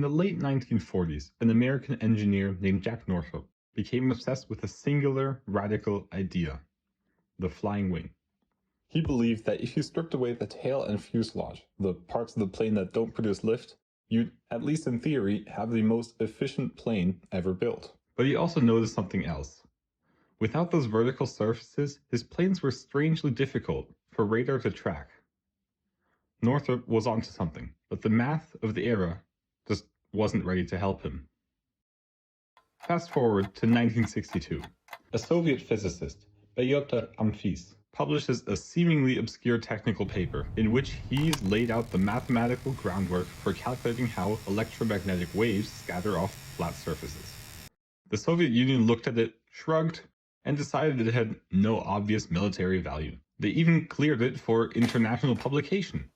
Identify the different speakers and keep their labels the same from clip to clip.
Speaker 1: the late 1940s, an American engineer named Jack Northrop became obsessed with a singular, radical idea: the flying wing. He believed that if you stripped away the tail and fuselage, the parts of the plane that don't produce lift, you'd, at least in theory, have the most efficient plane ever built. But he also noticed something else. Without those vertical surfaces, his planes were strangely difficult for radar to track. Northrop was onto something, but the math of the era just wasn't ready to help him. Fast forward to 1962. A Soviet physicist, Pyotr Amphis, publishes a seemingly obscure technical paper in which he's laid out the mathematical groundwork for calculating how electromagnetic waves scatter off flat surfaces. The Soviet Union looked at it, shrugged, and decided it had no obvious military value. They even cleared it for international publication.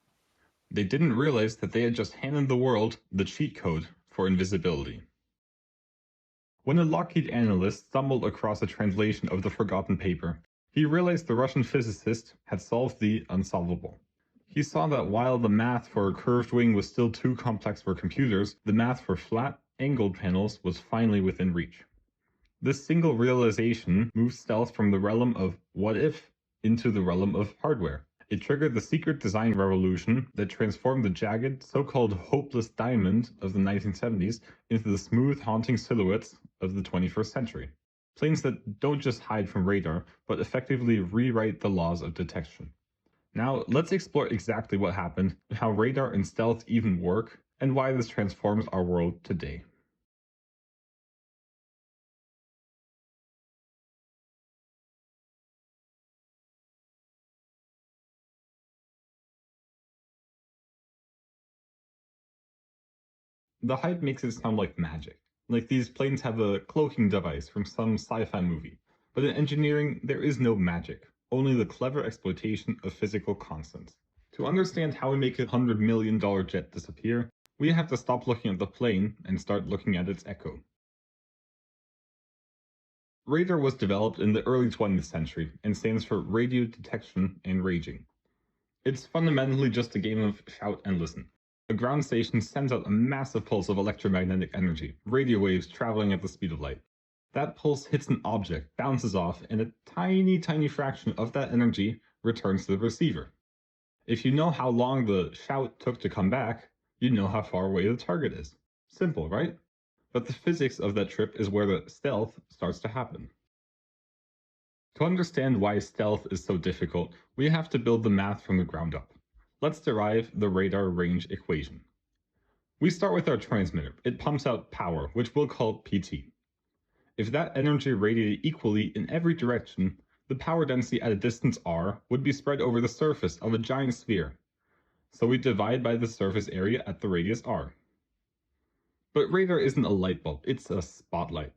Speaker 1: They didn't realize that they had just handed the world the cheat code for invisibility. When a Lockheed analyst stumbled across a translation of the forgotten paper, he realized the Russian physicist had solved the unsolvable. He saw that while the math for a curved wing was still too complex for computers, the math for flat, angled panels was finally within reach. This single realization moved stealth from the realm of what if into the realm of hardware. It triggered the secret design revolution that transformed the jagged, so-called hopeless diamond of the 1970s into the smooth, haunting silhouettes of the 21st century. Planes that don't just hide from radar, but effectively rewrite the laws of detection. Now, let's explore exactly what happened, how radar and stealth even work, and why this transforms our world today. The hype makes it sound like magic, like these planes have a cloaking device from some sci-fi movie. But in engineering, there is no magic, only the clever exploitation of physical constants. To understand how we make a $100 million jet disappear, we have to stop looking at the plane and start looking at its echo. Radar was developed in the early 20th century and stands for radio detection and ranging. It's fundamentally just a game of shout and listen. A ground station sends out a massive pulse of electromagnetic energy, radio waves traveling at the speed of light. That pulse hits an object, bounces off, and a tiny fraction of that energy returns to the receiver. If you know how long the shout took to come back, you know how far away the target is. Simple, right? But the physics of that trip is where the stealth starts to happen. To understand why stealth is so difficult, we have to build the math from the ground up. Let's derive the radar range equation. We start with our transmitter. It pumps out power, which we'll call PT. If that energy radiated equally in every direction, the power density at a distance r would be spread over the surface of a giant sphere. So we divide by the surface area at the radius r. But radar isn't a light bulb, it's a spotlight.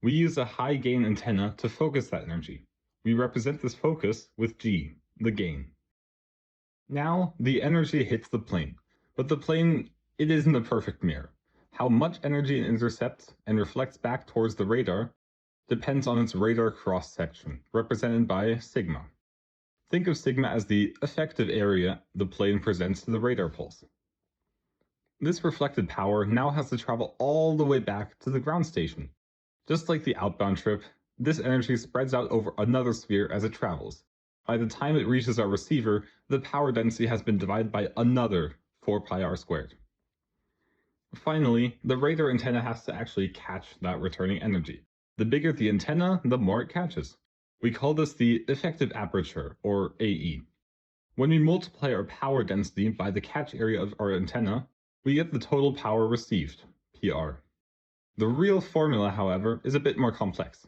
Speaker 1: We use a high gain antenna to focus that energy. We represent this focus with G, the gain. Now, the energy hits the plane, but the plane, it isn't a perfect mirror. How much energy it intercepts and reflects back towards the radar depends on its radar cross-section, represented by sigma. Think of sigma as the effective area the plane presents to the radar pulse. This reflected power now has to travel all the way back to the ground station. Just like the outbound trip, this energy spreads out over another sphere as it travels. By the time it reaches our receiver, the power density has been divided by another 4 pi r squared. Finally, the radar antenna has to actually catch that returning energy. The bigger the antenna, the more it catches. We call this the effective aperture, or AE. When we multiply our power density by the catch area of our antenna, we get the total power received, PR. The real formula, however, is a bit more complex,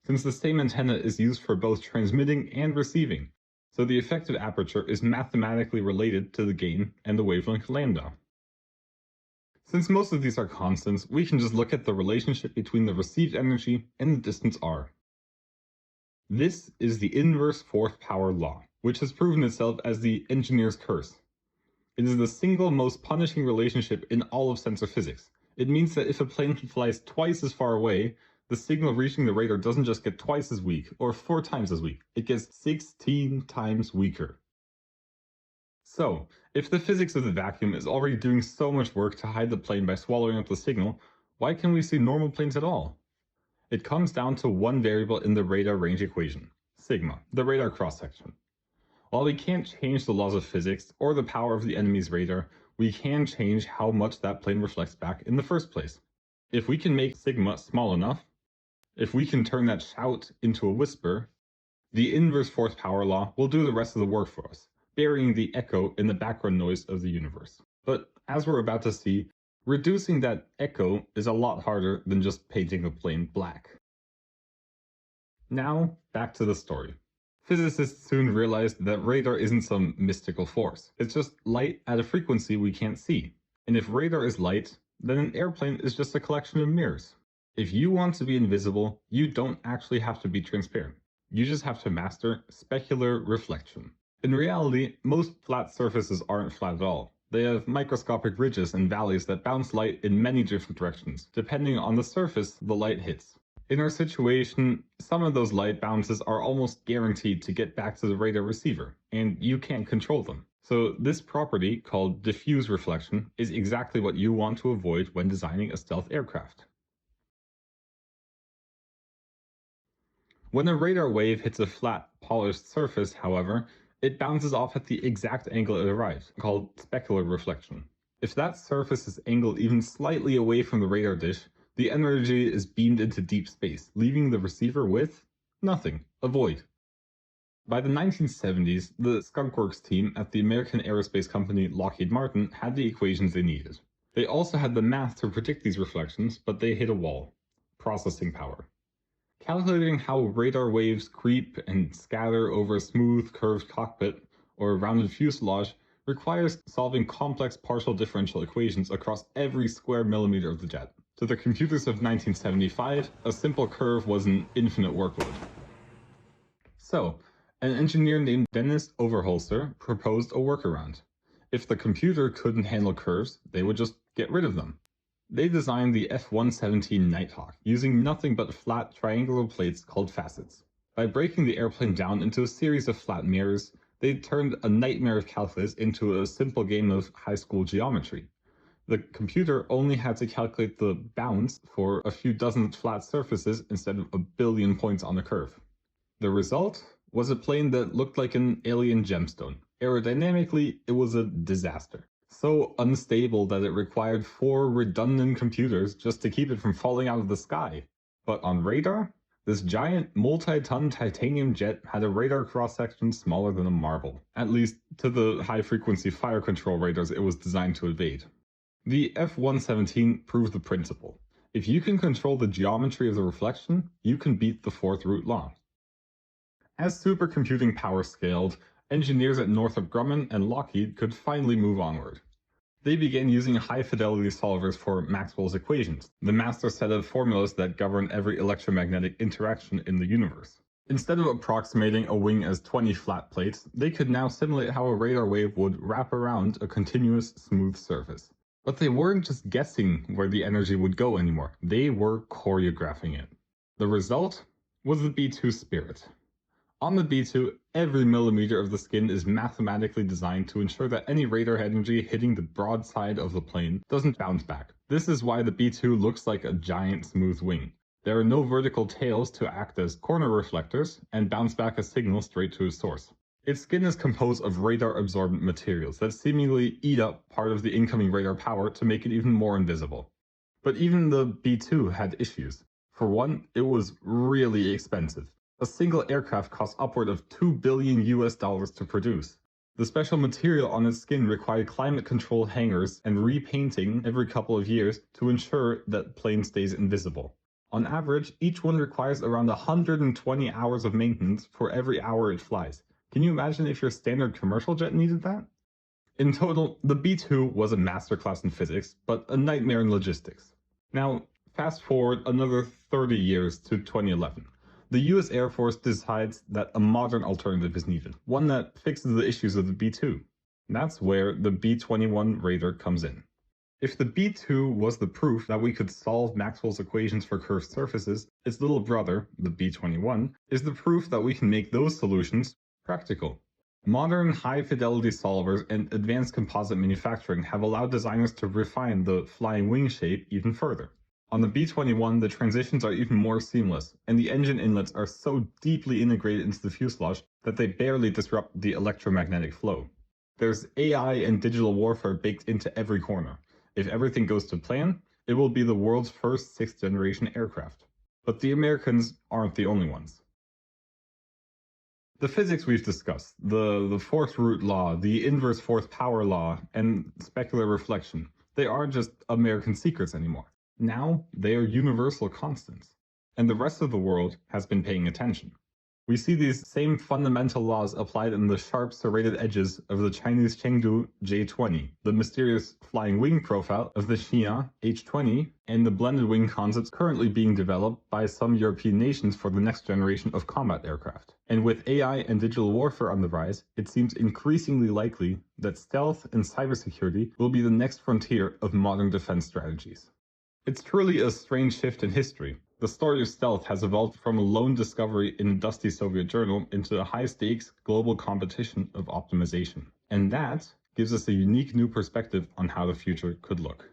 Speaker 1: since the same antenna is used for both transmitting and receiving, so the effective aperture is mathematically related to the gain and the wavelength lambda. Since most of these are constants, we can just look at the relationship between the received energy and the distance r. This is the inverse fourth power law, which has proven itself as the engineer's curse. It is the single most punishing relationship in all of sensor physics. It means that if a plane flies twice as far away, the signal reaching the radar doesn't just get twice as weak, or 4 times as weak, it gets 16 times weaker. So, If the physics of the vacuum is already doing so much work to hide the plane by swallowing up the signal, why can we see normal planes at all? It comes down to one variable in the radar range equation, sigma, the radar cross-section. While we can't change the laws of physics or the power of the enemy's radar, we can change how much that plane reflects back in the first place. If we can make sigma small enough, if we can turn that shout into a whisper, the inverse force power law will do the rest of the work for us, burying the echo in the background noise of the universe. But as we're about to see, reducing that echo is a lot harder than just painting the plane black. Now, back to the story. Physicists soon realized that radar isn't some mystical force. It's just light at a frequency we can't see. And if radar is light, then an airplane is just a collection of mirrors. If you want to be invisible, you don't actually have to be transparent. You just have to master specular reflection. In reality, most flat surfaces aren't flat at all. They have microscopic ridges and valleys that bounce light in many different directions, depending on the surface the light hits. In our situation, some of those light bounces are almost guaranteed to get back to the radar receiver, and you can't control them. So this property, called diffuse reflection, is exactly what you want to avoid when designing a stealth aircraft. When a radar wave hits a flat, polished surface, however, it bounces off at the exact angle it arrives, called specular reflection. If that surface is angled even slightly away from the radar dish, the energy is beamed into deep space, leaving the receiver with nothing, a void. By the 1970s, the skunkworks team at the American aerospace company Lockheed Martin had the equations they needed. They also had the math to predict these reflections, but they hit a wall: processing power. Calculating how radar waves creep and scatter over a smooth, curved cockpit or a rounded fuselage requires solving complex partial differential equations across every square millimeter of the jet. To the computers of 1975, a simple curve was an infinite workload. So, an engineer named Dennis Overholser proposed a workaround. If the computer couldn't handle curves, they would just get rid of them. They designed the F-117 Nighthawk using nothing but flat triangular plates called facets. By breaking the airplane down into a series of flat mirrors, they turned a nightmare of calculus into a simple game of high school geometry. The computer only had to calculate the bounce for a few dozen flat surfaces instead of a billion points on a curve. The result was a plane that looked like an alien gemstone. Aerodynamically, it was a disaster. So unstable that it required 4 redundant computers just to keep it from falling out of the sky. But on radar, this giant multi-ton titanium jet had a radar cross-section smaller than a marble, at least to the high-frequency fire control radars it was designed to evade. The F-117 proved the principle. If you can control the geometry of the reflection, you can beat the fourth root law. As supercomputing power scaled, engineers at Northrop Grumman and Lockheed could finally move onward. They began using high-fidelity solvers for Maxwell's equations, the master set of formulas that govern every electromagnetic interaction in the universe. Instead of approximating a wing as 20 flat plates, they could now simulate how a radar wave would wrap around a continuous, smooth surface. But they weren't just guessing where the energy would go anymore, they were choreographing it. The result was the B-2 Spirit. On the B-2, every millimeter of the skin is mathematically designed to ensure that any radar energy hitting the broadside of the plane doesn't bounce back. This is why the B-2 looks like a giant smooth wing. There are no vertical tails to act as corner reflectors and bounce back a signal straight to its source. Its skin is composed of radar-absorbent materials that seemingly eat up part of the incoming radar power to make it even more invisible. But even the B-2 had issues. For one, it was really expensive. A single aircraft cost upward of $2 billion to produce. The special material on its skin required climate-controlled hangars and repainting every couple of years to ensure that the plane stays invisible. On average, each one requires around 120 hours of maintenance for every hour it flies. Can you imagine if your standard commercial jet needed that? In total, the B-2 was a masterclass in physics, but a nightmare in logistics. Now, fast forward another 30 years to 2011. The US Air Force decides that a modern alternative is needed, one that fixes the issues of the B-2. That's where the B-21 radar comes in. If the B-2 was the proof that we could solve Maxwell's equations for curved surfaces, its little brother, the B-21, is the proof that we can make those solutions practical. Modern high-fidelity solvers and advanced composite manufacturing have allowed designers to refine the flying wing shape even further. On the B-21, the transitions are even more seamless, and the engine inlets are so deeply integrated into the fuselage that they barely disrupt the electromagnetic flow. There's AI and digital warfare baked into every corner. If everything goes to plan, it will be the world's first sixth-generation aircraft. But the Americans aren't the only ones. The physics we've discussed, the force root law, the inverse force power law, and specular reflection, they aren't just American secrets anymore. Now, they are universal constants. And the rest of the world has been paying attention. We see these same fundamental laws applied in the sharp serrated edges of the Chinese Chengdu J-20, the mysterious flying wing profile of the Xia H-20, and the blended wing concepts currently being developed by some European nations for the next generation of combat aircraft. And with AI and digital warfare on the rise, it seems increasingly likely that stealth and cybersecurity will be the next frontier of modern defense strategies. It's truly a strange shift in history. The story of stealth has evolved from a lone discovery in a dusty Soviet journal into a high-stakes global competition of optimization. And that gives us a unique new perspective on how the future could look.